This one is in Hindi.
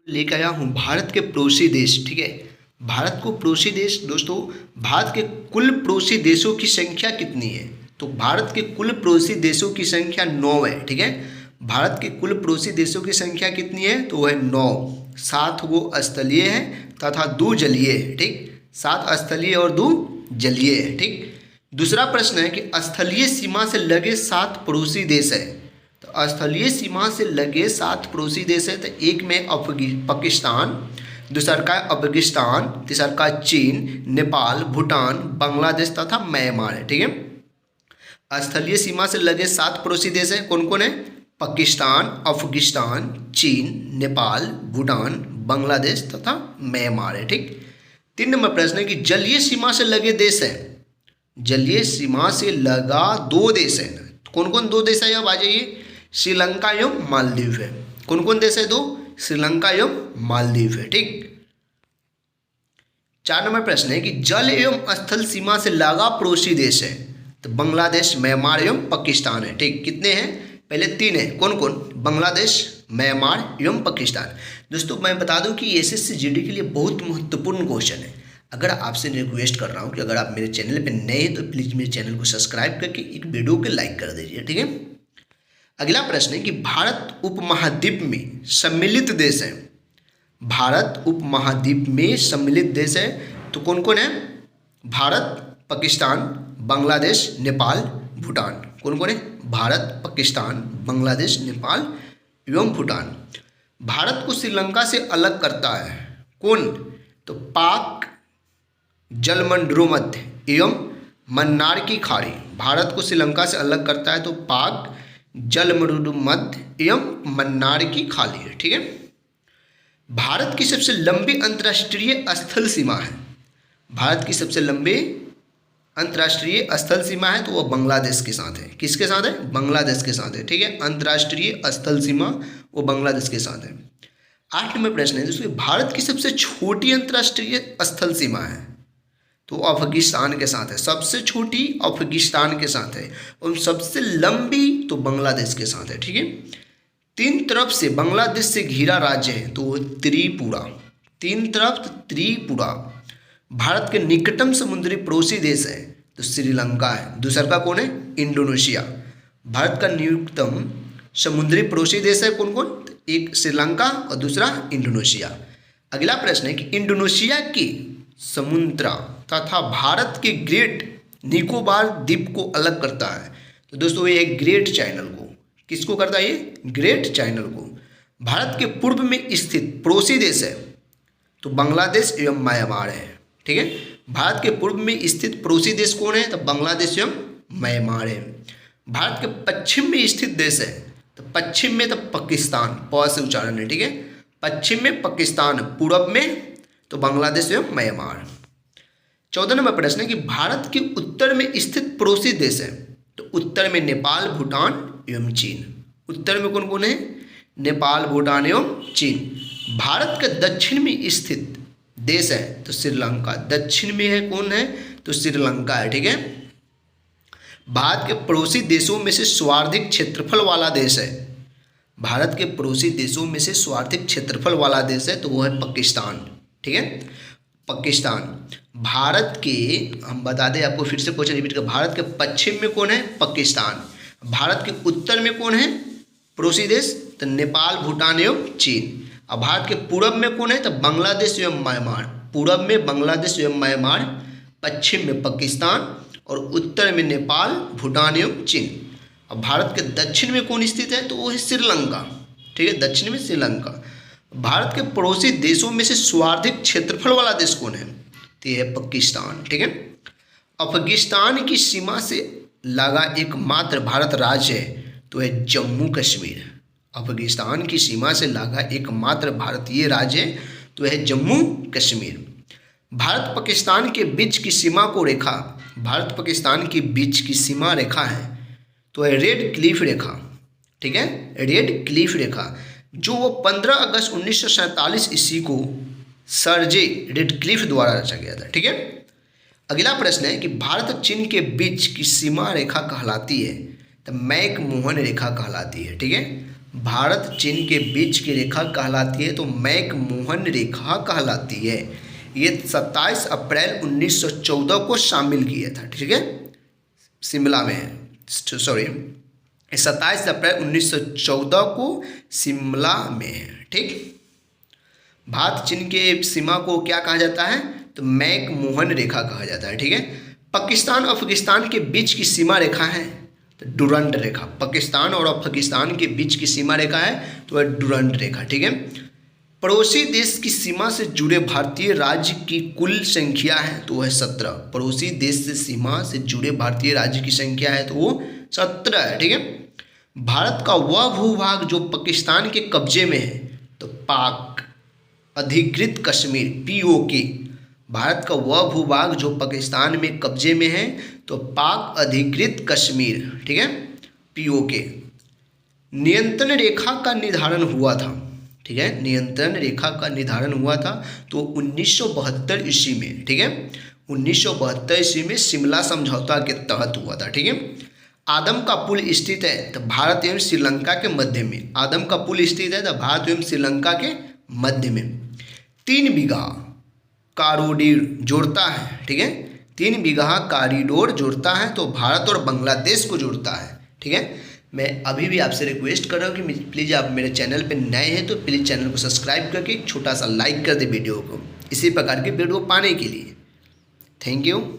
लेकर आया हूँ भारत के पड़ोसी देश। ठीक है, भारत को पड़ोसी देश दोस्तों, भारत के कुल पड़ोसी देशों की संख्या कितनी है? तो भारत के कुल पड़ोसी देशों की संख्या 9 है। ठीक है, भारत के कुल पड़ोसी देशों की संख्या कितनी है? तो वह है 9। 7 वो स्थलीय है तथा 2 जलीय है। ठीक, 7 स्थलीय और 2 जलीय है। ठीक, दूसरा प्रश्न है कि स्थलीय सीमा से लगे 7 पड़ोसी देश है। तो स्थलीय सीमा से लगे 7 पड़ोसी देश है। तो एक में पाकिस्तान, दूसरा का अफगानिस्तान, तीसरा का चीन, नेपाल, भूटान, बांग्लादेश तथा म्यांमार है। ठीक है, स्थलीय सीमा से लगे 7 पड़ोसी देश है। कौन कौन है? पाकिस्तान, अफगानिस्तान, चीन, नेपाल, भूटान, बांग्लादेश तथा म्यांमार है। ठीक, 3 नंबर प्रश्न है कि जलीय सीमा से लगे देश है। जलीय सीमा से लगा 2 देश है। कौन कौन 2 देश है? अब आ जाइए, श्रीलंका एवं मालदीव है। कौन कौन देश है? 2, श्रीलंका एवं मालदीव है। ठीक, 4 नंबर प्रश्न है कि जल एवं स्थल सीमा से लगा पड़ोसी देश है। तो बांग्लादेश, म्यांमार एवं पाकिस्तान है। ठीक, कितने हैं? पहले 3 है। कौन कौन? बांग्लादेश, म्यांमार एवं पाकिस्तान। दोस्तों मैं बता दूं कि एसएससी जीडी के लिए बहुत महत्वपूर्ण क्वेश्चन है। अगर आपसे रिक्वेस्ट कर रहा हूं कि अगर आप मेरे चैनल पे नए हैं तो प्लीज़ मेरे चैनल को सब्सक्राइब करके एक वीडियो को लाइक कर दीजिए। ठीक है, अगला प्रश्न है कि भारत उपमहाद्वीप में सम्मिलित देश है। भारत उपमहाद्वीप में सम्मिलित देश है। तो कौन कौन है? भारत, पाकिस्तान, बांग्लादेश, नेपाल, भूटान। कौन कौन है? भारत, पाकिस्तान, बांग्लादेश, नेपाल एवं भूटान। भारत को श्रीलंका से अलग करता है कौन? तो पाक जलमंडलोमध्य एवं मन्नार की खाड़ी भारत को श्रीलंका से अलग करता है। तो पाक जलमंडलोमध्य एवं मन्नार की खाड़ी है। ठीक है, भारत की सबसे लंबी अंतर्राष्ट्रीय स्थल सीमा है। भारत की सबसे लंबी अंतर्राष्ट्रीय स्थल सीमा है तो वह बांग्लादेश के साथ है। किसके साथ है? बांग्लादेश के साथ है। ठीक है, अंतर्राष्ट्रीय स्थल सीमा वो बांग्लादेश के साथ है। 8 नंबर प्रश्न है जिसमें भारत की सबसे छोटी अंतर्राष्ट्रीय स्थल सीमा है। तो अफगानिस्तान के साथ है। सबसे छोटी अफगानिस्तान के साथ है और सबसे लंबी तो बांग्लादेश के साथ है। ठीक है, 3 तरफ से बांग्लादेश से घिरा राज्य है तो त्रिपुरा। 3 तरफ त्रिपुरा। भारत के निकटतम समुद्री पड़ोसी देश है तो श्रीलंका है। दूसरा का कौन है? इंडोनेशिया। भारत का निकटतम समुद्री पड़ोसी देश है कौन कौन? एक श्रीलंका और दूसरा इंडोनेशिया। अगला प्रश्न है कि इंडोनेशिया की समुद्र तथा भारत के ग्रेट निकोबार द्वीप को अलग करता है। तो दोस्तों ये ग्रेट चैनल को किसको करता है? ये ग्रेट चैनल को। भारत के पूर्व में स्थित पड़ोसी देश है तो बांग्लादेश एवं म्यांमार है। ठीक है, भारत के पूर्व में स्थित पड़ोसी देश कौन है? तो बांग्लादेश एवं म्यांमार है। भारत के पश्चिम में स्थित देश है तो पश्चिम में तो पाकिस्तान, प से उच्चारण है। ठीक है, पश्चिम में पाकिस्तान, पूर्व में तो बांग्लादेश एवं म्यांमार। 14 नंबर प्रश्न है कि भारत के उत्तर में स्थित पड़ोसी देश है। तो उत्तर में नेपाल, भूटान एवं चीन। उत्तर में कौन कौन है? नेपाल, भूटान एवं चीन। भारत के दक्षिण में स्थित देश है तो श्रीलंका। दक्षिण में है कौन है? तो श्रीलंका है। ठीक है, भारत के पड़ोसी देशों में से सर्वाधिक क्षेत्रफल वाला देश है। भारत के पड़ोसी देशों में से सर्वाधिक क्षेत्रफल वाला देश है तो वो है पाकिस्तान। ठीक है, पाकिस्तान। भारत के, हम बता दें आपको फिर से क्वेश्चन रिपीट कर, भारत के पश्चिम में कौन है? पाकिस्तान। भारत के उत्तर में कौन है पड़ोसी देश? तो नेपाल, भूटान एवं चीन। और भारत के पूर्व में कौन है? तो बांग्लादेश एवं म्यांमार। पूर्व में बांग्लादेश एवं म्यांमार, पश्चिम में पाकिस्तान और उत्तर में नेपाल, भूटान एवं चीन। और भारत के दक्षिण में कौन स्थित है? तो वो है श्रीलंका। ठीक है, दक्षिण में श्रीलंका। भारत के पड़ोसी देशों में से सर्वाधिक क्षेत्रफल वाला देश कौन है? तो यह है पाकिस्तान। ठीक है, अफगानिस्तान की सीमा से लगा एकमात्र भारत राज्य है तो है जम्मू कश्मीर। अफगानिस्तान की सीमा से लगा एकमात्र भारतीय राज्य है तो है जम्मू कश्मीर। भारत पाकिस्तान के बीच की सीमा को रेखा, भारत पाकिस्तान के बीच की सीमा रेखा है तो है रेड क्लिफ रेखा। ठीक है, रेड क्लिफ रेखा जो वो 15 अगस्त 1947 ईस्वी को सर जे रेडक्लिफ द्वारा रचा गया था। ठीक है, अगला प्रश्न है कि भारत और चीन के बीच की सीमा रेखा कहलाती है तो मैकमोहन रेखा कहलाती है। ठीक है, भारत चीन के बीच की रेखा कहलाती है? तो मैकमोहन रेखा कहलाती है। ये 27 अप्रैल 1914 को शामिल किया था, ठीक है, शिमला में, सॉरी 27 अप्रैल 1914 को शिमला में है, ठीक। भारत चीन के सीमा को क्या कहा जाता है? तो मैकमोहन रेखा कहा जाता है, ठीक है। पाकिस्तान और अफगानिस्तान के बीच की सीमा रेखा है तो डुरंड रेखा। पाकिस्तान और अफगानिस्तान के बीच की सीमा रेखा है तो वह डुरंड रेखा, ठीक है। पड़ोसी देश की सीमा से जुड़े भारतीय राज्य की कुल संख्या है तो वह 17। पड़ोसी देश से सीमा से जुड़े भारतीय राज्य की संख्या है तो वो 17 है, ठीक है। भारत का वह भूभाग जो पाकिस्तान के कब्जे में है तो पाक अधिकृत कश्मीर, POK। भारत का वह भूभाग जो पाकिस्तान में कब्जे में है तो पाक अधिकृत कश्मीर, ठीक है, POK। नियंत्रण रेखा का निर्धारण हुआ था, ठीक है, नियंत्रण रेखा का निर्धारण हुआ था तो 1972 ईस्वी में, ठीक है, 1972 ईस्वी में शिमला समझौता के तहत हुआ था, ठीक है। आदम का पुल स्थित है तो भारत एवं श्रीलंका के मध्य में। आदम का पुल स्थित है तो भारत एवं श्रीलंका के मध्य में। 3 बीघा कॉरिडोर जोड़ता है, ठीक है, 3 बीघा कॉरिडोर जोड़ता है तो भारत और बांग्लादेश को जोड़ता है, ठीक है। मैं अभी भी आपसे रिक्वेस्ट कर रहा हूँ कि प्लीज़ आप मेरे चैनल पे नए हैं तो प्लीज़ चैनल को सब्सक्राइब करके एक छोटा सा लाइक कर दे वीडियो को, इसी प्रकार की वीडियो पाने के लिए। Thank you.